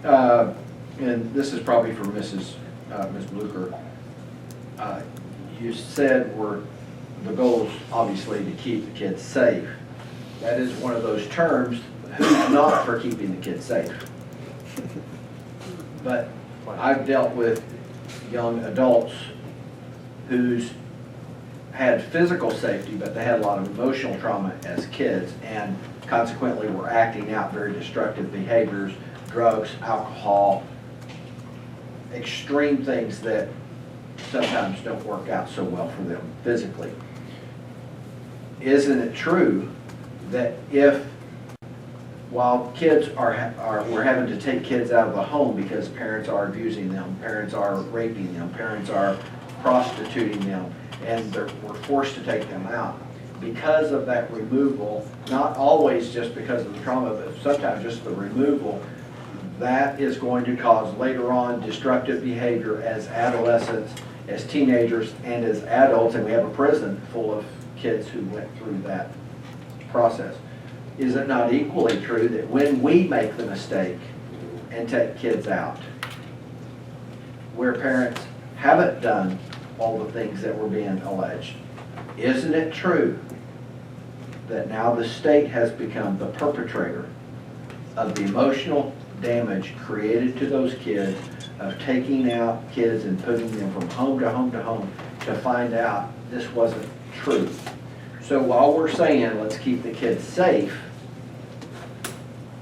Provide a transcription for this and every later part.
and this is probably for Ms. Blucher. You said the goal is obviously to keep the kids safe. That is one of those terms, who's not for keeping the kids safe. But I've dealt with young adults who's had physical safety, but they had a lot of emotional trauma as kids, and consequently were acting out very destructive behaviors, drugs, alcohol, extreme things that sometimes don't work out so well for them physically. Isn't it true that while kids we're having to take kids out of the home because parents are abusing them, parents are raping them, parents are prostituting them, and we're forced to take them out, because of that removal, not always just because of the trauma, but sometimes just the removal, that is going to cause later on destructive behavior as adolescents, as teenagers, and as adults, and we have a prison full of kids who went through that process. Is it not equally true that when we make the mistake and take kids out, where parents haven't done all the things that were being alleged, isn't it true that now the state has become the perpetrator of the emotional damage created to those kids, of taking out kids and putting them from home to home to home to find out this wasn't true? So while we're saying let's keep the kids safe,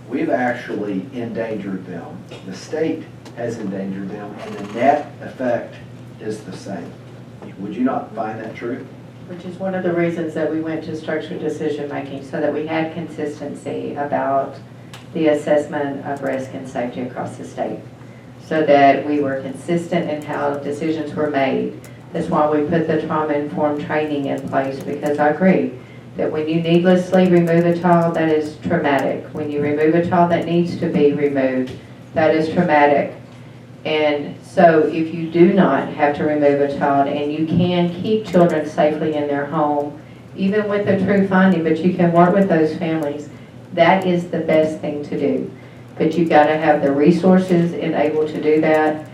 we've actually endangered them. The state has endangered them, and the net effect is the same. Would you not find that true? Which is one of the reasons that we went to structured decision making, so that we had consistency about the assessment of risk and safety across the state, so that we were consistent in how decisions were made. That's why we put the trauma-informed training in place, because I agree that when you needlessly remove a child, that is traumatic. When you remove a child that needs to be removed, that is traumatic. And so if you do not have to remove a child, and you can keep children safely in their home, even with a true finding, but you can work with those families, that is the best thing to do. But you've got to have the resources and able to do that,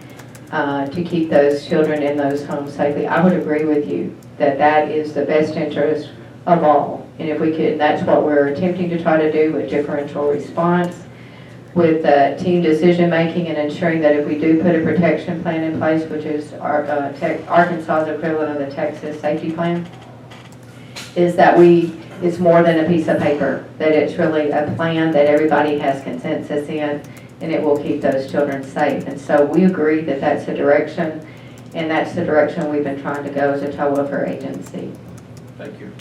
to keep those children in those homes safely. I would agree with you that that is the best interest of all. And if we could, that's what we're attempting to try to do with differential response, with team decision making, and ensuring that if we do put a protection plan in place, which is Arkansas's equivalent of the Texas safety plan, is that it's more than a piece of paper, that it's really a plan that everybody has consensus in, and it will keep those children safe. And so we agree that that's the direction, and that's the direction we've been trying to go as a total welfare agency. Thank you.